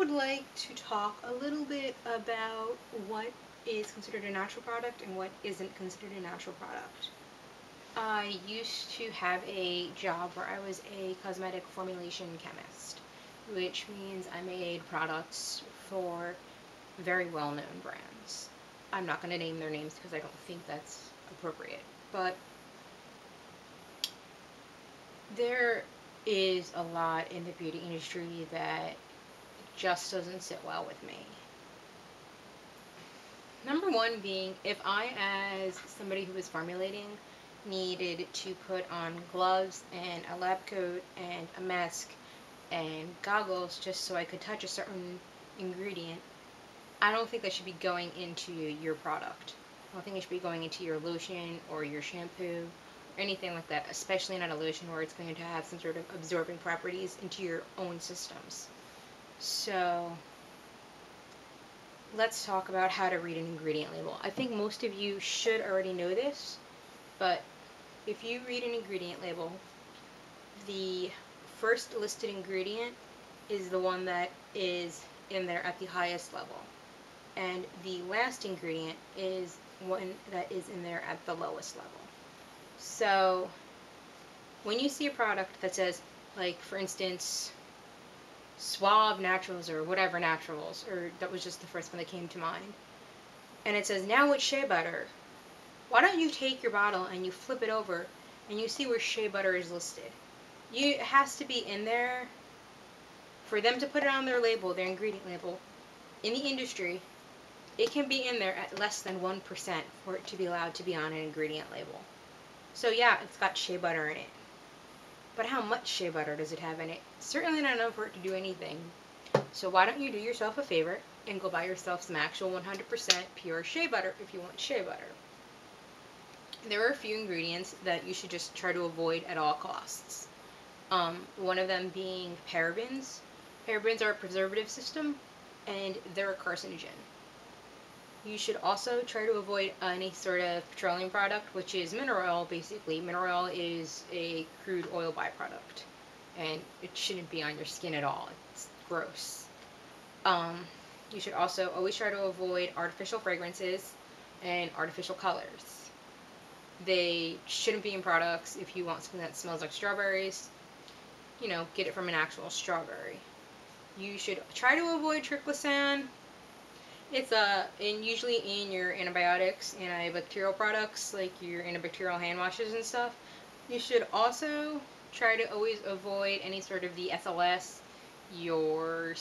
would like to talk a little bit about what is considered a natural product and what isn't considered a natural product. I used to have a job where I was a cosmetic formulation chemist, which means I made products for very well-known brands. I'm not going to name their names because I don't think that's appropriate, but there is a lot in the beauty industry that just doesn't sit well with me. Number one being, if I, as somebody who is formulating, needed to put on gloves and a lab coat and a mask and goggles just so I could touch a certain ingredient, I don't think that should be going into your product. I don't think it should be going into your lotion or your shampoo or anything like that, especially not a lotion where it's going to have some sort of absorbing properties into your own systems. So let's talk about how to read an ingredient label. I think most of you should already know this, but if you read an ingredient label, the first listed ingredient is the one that is in there at the highest level, and the last ingredient is one that is in there at the lowest level. So when you see a product that says, like, for instance, Suave Naturals or whatever Naturals, or that was just the first one that came to mind, and it says, now with shea butter, why don't you take your bottle and you flip it over and you see where shea butter is listed? It has to be in there for them to put it on their label, their ingredient label. In the industry, it can be in there at less than 1% for it to be allowed to be on an ingredient label. So yeah, it's got shea butter in it. But how much shea butter does it have in it? Certainly not enough for it to do anything. So why don't you do yourself a favor and go buy yourself some actual 100% pure shea butter if you want shea butter. There are a few ingredients that you should just try to avoid at all costs. One of them being parabens. Parabens are a preservative system, and they're a carcinogen. You should also try to avoid any sort of petroleum product, which is mineral oil, basically. Mineral oil is a crude oil byproduct, and it shouldn't be on your skin at all. It's gross. You should also always try to avoid artificial fragrances and artificial colors. They shouldn't be in products. If you want something that smells like strawberries, get it from an actual strawberry. You should try to avoid triclosan. It's usually in your antibiotics, antibacterial products, like your antibacterial hand washes and stuff. You should also try to always avoid any sort of the SLS, your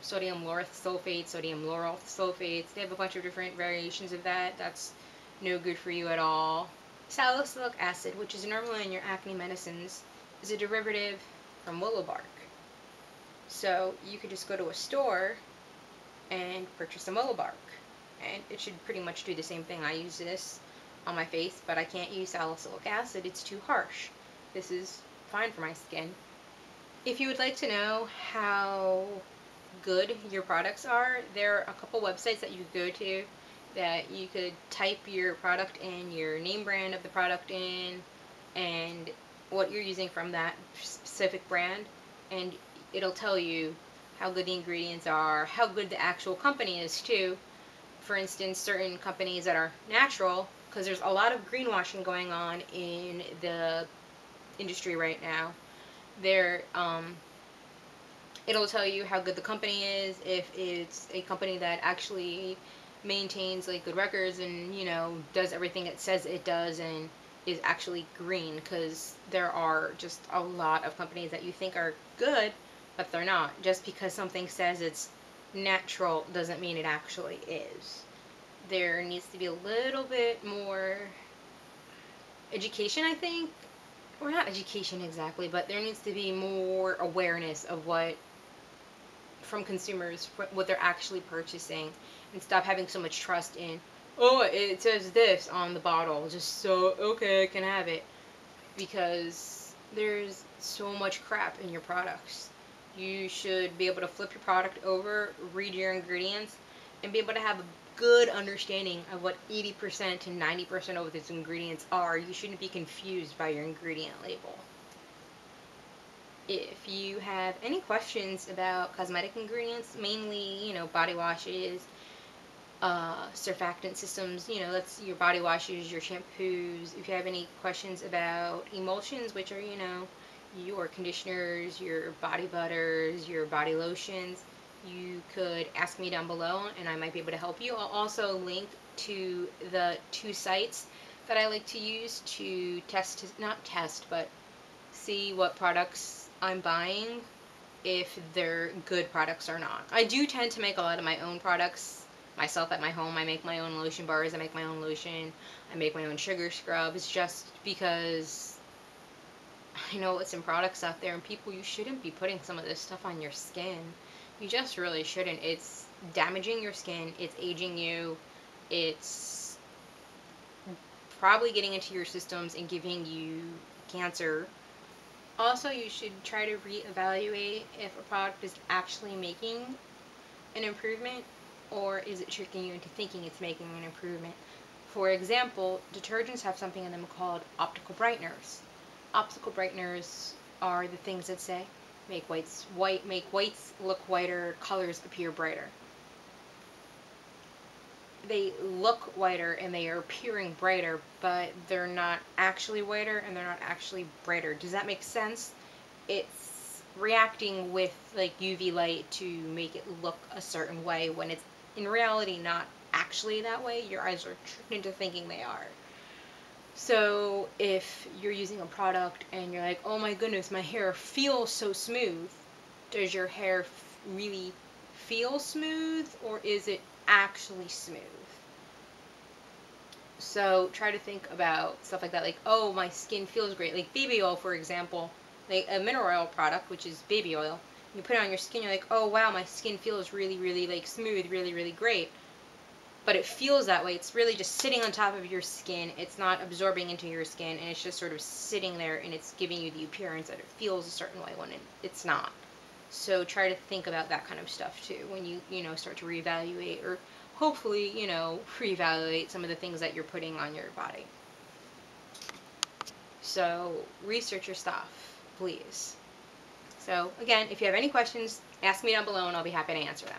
sodium lauryl sulfate, sodium lauryl sulfates. They have a bunch of different variations of that. That's no good for you at all. Salicylic acid, which is normally in your acne medicines, is a derivative from willow bark. So you could just go to a store and purchase some willow bark, and it should pretty much do the same thing. I use this on my face, but I can't use salicylic acid. It's too harsh. This is fine for my skin. If you would like to know how good your products are, there are a couple websites that you could go to that you could type your product in, your name brand of the product in, and what you're using from that specific brand, and it'll tell you how good the ingredients are, how good the actual company is too. For instance, certain companies that are natural, because there's a lot of greenwashing going on in the industry right now. It'll tell you how good the company is, if it's a company that actually maintains like good records and does everything it says it does and is actually green, because there are just a lot of companies that you think are good, but they're not. Just because something says it's natural doesn't mean it actually is. There needs to be a little bit more education, I think. Or not education exactly, but there needs to be more awareness of from consumers, what they're actually purchasing, and stop having so much trust in, oh, it says this on the bottle, just so, okay, I can have it. Because there's so much crap in your products. You should be able to flip your product over, read your ingredients, and be able to have a good understanding of what 80% to 90% of its ingredients are. You shouldn't be confused by your ingredient label. If you have any questions about cosmetic ingredients, mainly, body washes, surfactant systems, that's your body washes, your shampoos. If you have any questions about emulsions, which are, your conditioners, your body butters, your body lotions, you could ask me down below and I might be able to help you. I'll also link to the 2 sites that I like to use to not test, but see what products I'm buying, if they're good products or not. I do tend to make a lot of my own products myself at my home. I make my own lotion bars, I make my own lotion, I make my own sugar scrubs, just because I know what's in products out there, and people, you shouldn't be putting some of this stuff on your skin. You just really shouldn't. It's damaging your skin, it's aging you, it's probably getting into your systems and giving you cancer. Also, you should try to reevaluate if a product is actually making an improvement, or is it tricking you into thinking it's making an improvement. For example, detergents have something in them called optical brighteners. Optical brighteners are the things that say make whites look whiter, colors appear brighter. They look whiter and they are appearing brighter, but they're not actually whiter and they're not actually brighter. Does that make sense? It's reacting with like UV light to make it look a certain way when it's in reality not actually that way. Your eyes are tricked into thinking they are. So if you're using a product and you're like, oh my goodness, my hair feels so smooth, does your hair really feel smooth, or is it actually smooth? So try to think about stuff like that, like, oh, my skin feels great. Like baby oil, for example, like a mineral oil product, which is baby oil. You put it on your skin, you're like, oh wow, my skin feels really, really like smooth, really, really great. But it feels that way. It's really just sitting on top of your skin. It's not absorbing into your skin, and it's just sort of sitting there, and it's giving you the appearance that it feels a certain way when it's not. So try to think about that kind of stuff too when you start to reevaluate, or hopefully, reevaluate some of the things that you're putting on your body. So research your stuff, please. So again, if you have any questions, ask me down below and I'll be happy to answer them.